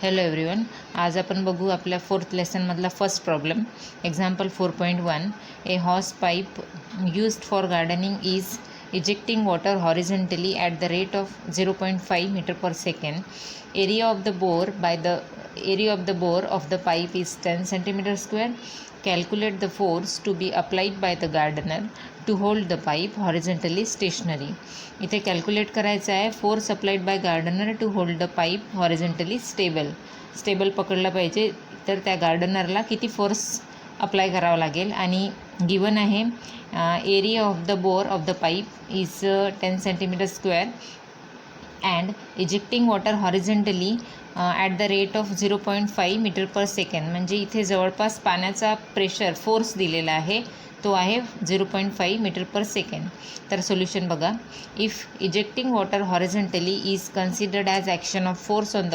Hello everyone, आज आपण बघू आपल्या 4th लेसनमधला first problem. Example 4.1. A hose pipe used for gardening is ejecting water horizontally at the rate of 0.5 meter per second. Area of the bore of the pipe is 10 centimeter square. Calculate the force to be applied by the gardener to hold the pipe horizontally stationary. इथे calculate करायचं आहे force applied by gardener to hold the pipe horizontally stable पकडला पाहिजे. तर त्या गार्डनरला किती force apply करावा लागेल. आणि गिवन आहे area of the bore of the pipe is 10 centimetre square and ejecting water horizontally at the rate of 0.5 metre per second. म्हणजे इथे जवळपास पाण्याचा प्रेशर फोर्स दिलेला आहे, तो आहे 0.5 मीटर पर सेकंड. तर सोल्युशन बघा. If ejecting water horizontally is considered as action of force on the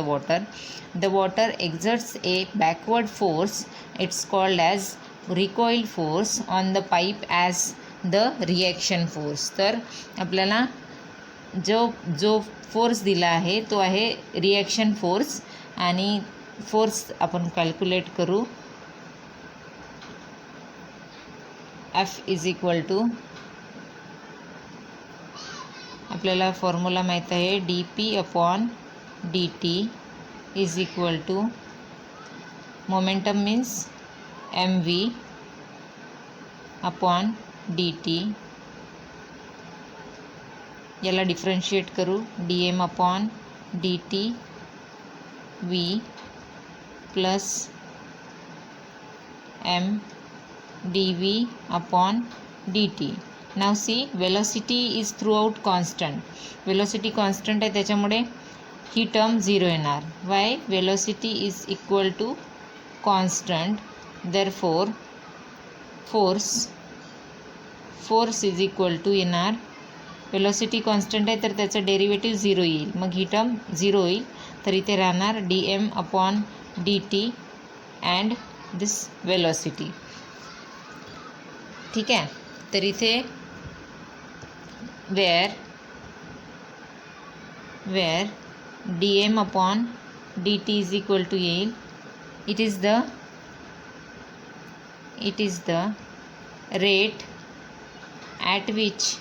water exerts a backward force. It's called as recoil force on the pipe as the reaction force. तर आपल्याला जो force दिला आहे तो आहे reaction force. आणि force आपण calculate करू. F इज इक्वल टू, आपल्याला फॉर्म्युला माहीत आहे dP/dt is equal to momentum means mv/dt. याला डिफरन्शिएट करू. dm/dt v plus m dv/dt. Now see, velocity is throughout constant. Velocity constant आहे, त्याच्यामुळे ही टर्म 0 येणार. Why? Velocity is equal to constant, therefore force is equal to येणार. Velocity constant आहे तर त्याचं डेरिव्हेटिव्ह 0 येईल, मग ही टर्म 0 होईल. तर इथे राहणार dm/dt अँड दिस वेलोसिटी. ठीक आहे. तर इथे where dm/dt is equal to येईल. It is the rate at which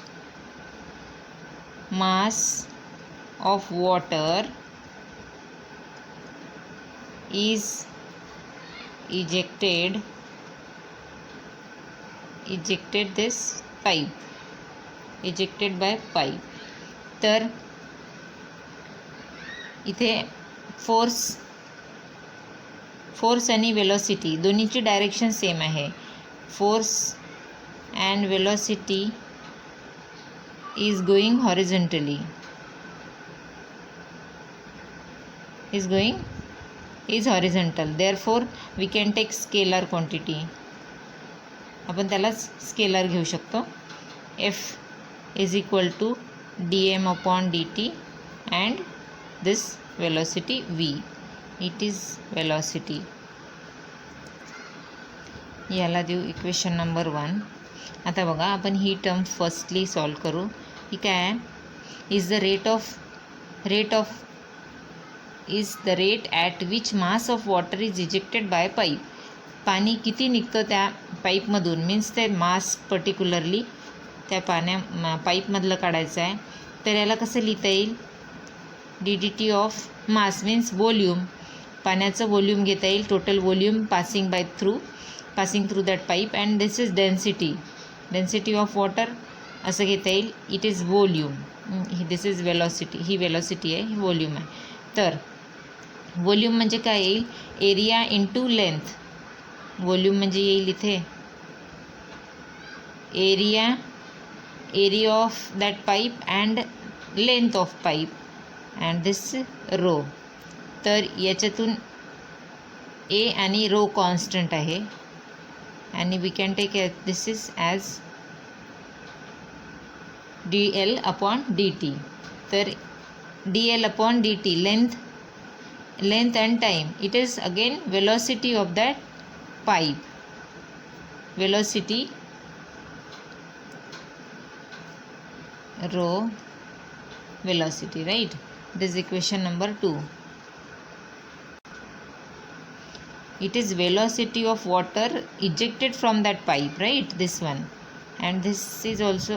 mass of water is ejected by pipe. तर इथे फोर्स आणि वेलोसिटी दोन्हीची डायरेक्शन सेम आहे. Force and velocity is going horizontally, is horizontal. Therefore we can take scalar quantity. आपण त्याला scalar घेऊ शकतो. F is equal to dm/dt and this velocity v. It is velocity. याला देऊ equation number 1. आता बघा, आपण ही टर्म फर्स्टली सॉल्व करू. ही काय आहे? Is the rate at which mass of water is ejected by pipe. पाणी किती निघतं त्या पाईपमधून, मीन्स ते मास पर्टिक्युलरली त्या पाईपमधलं काढायचं आहे. तर याला कसं लिहिता येईल? dt of mass means volume. पाण्याचं व्हॉल्यूम घेता येईल, total volume passing through that pipe. And this is density of water असं घेता येईल. It is volume. This is velocity. He velocity आहे, ही व्हॉल्यूम आहे. तर व्हॉल्यूम म्हणजे काय येईल? Area into length. व्हॉल्यूम म्हणजे येईल इथे area of that pipe and length of pipe and this rho. तर याच्यातून ए आणि रो कॉन्स्टंट आहे. आणि we can take this is as dl/dt. तर dl/dt length and time. It is again velocity of that pipe. Velocity rho velocity, right? This is equation number 2. it is velocity of water ejected from that pipe, right? This one, and this is also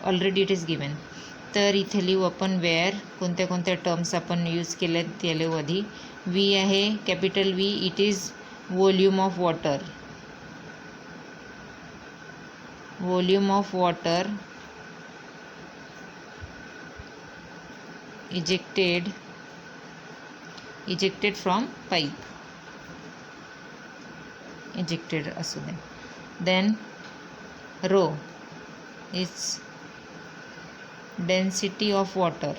already it is given. तर इथे लिहू आपण wear कोणत्या कोणत्या terms आपण use केल्या ते लिहू आधी. व्ही आहे capital V, it is volume of water. Volume of water ejected from pipe, ejected असू दे. Then rho is density of water.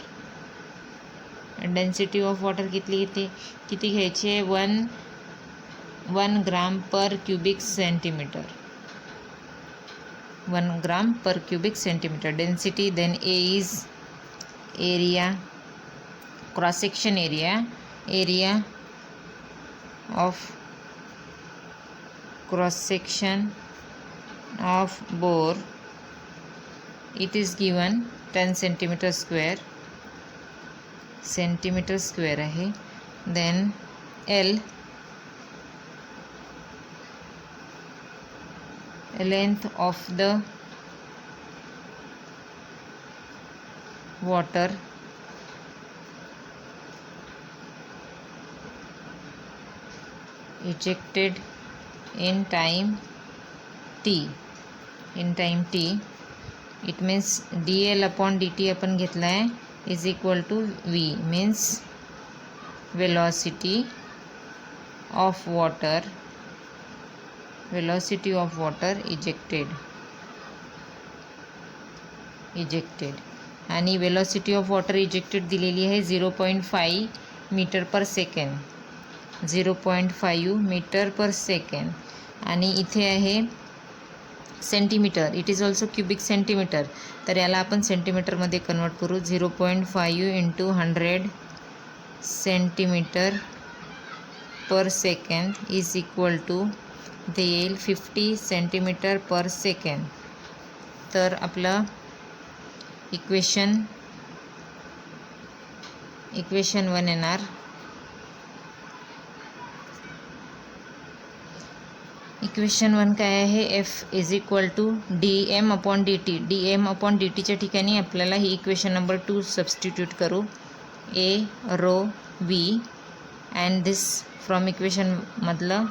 Density of water किती घ्यायची आहे? 1 gram per cubic centimetre. 1 gram per cubic centimetre density. Then A is area, cross section area of cross section of bore. It is given 10 centimetre square आहे. Then L length of the water ejected in time t. It means dl upon dt आपण घेतला आहे is equal to v, means velocity of water ejected. आणि velocity of water ejected दिलेली आहे 0.5 metre per second. 0.5 metre per second. आणि इथे आहे centimetre. It is also cubic centimetre. तर याला आपण सेंटीमीटरमध्ये कन्वर्ट करू. 0.5 into 100 centimetre per second is equal to ते येईल 50 सेंटीमीटर पर सेकंड. तर आपलं इक्वेशन 1 येणार. इक्वेशन 1 काय आहे? F is equal to D M upon D T. च्या ठिकाणी आपल्याला ही इक्वेशन नंबर 2 सबस्टिट्यूट करू. A rho V and this from equation मधलं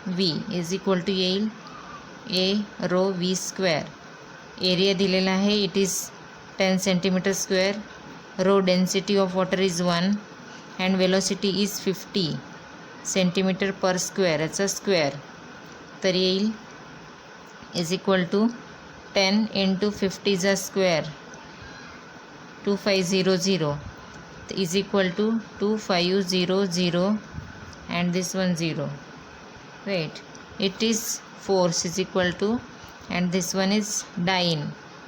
व्ही इज इक्वल टू येईल A rho V square. Area दिलेला आहे, it is 10 centimetre square. Rho density of water is 1 and velocity is 50 centimetre per square, याचा square. तर येईल is equal to 10 into 50चा square 2500 is equal to 2500 and this 10 right. It is force is equal to and this one is dyne.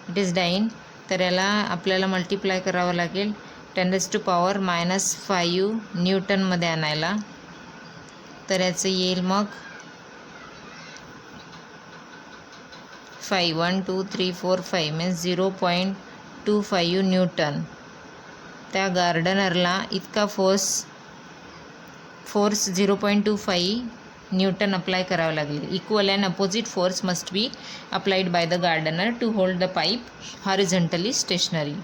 It is dyne. तर याला आपल्याला multiply करावं लागेल 10⁻⁻5 न्यूटनमध्ये आणायला. तर याचं येईल मग 5 1 2 3 4 5 मीन्स 0.25 न्यूटन. त्या गार्डनरला इतका फोर्स 0.25 न्यूटन अप्लाय करावं लागेल. Equal and opposite force must be applied by the gardener to hold the pipe horizontally stationary.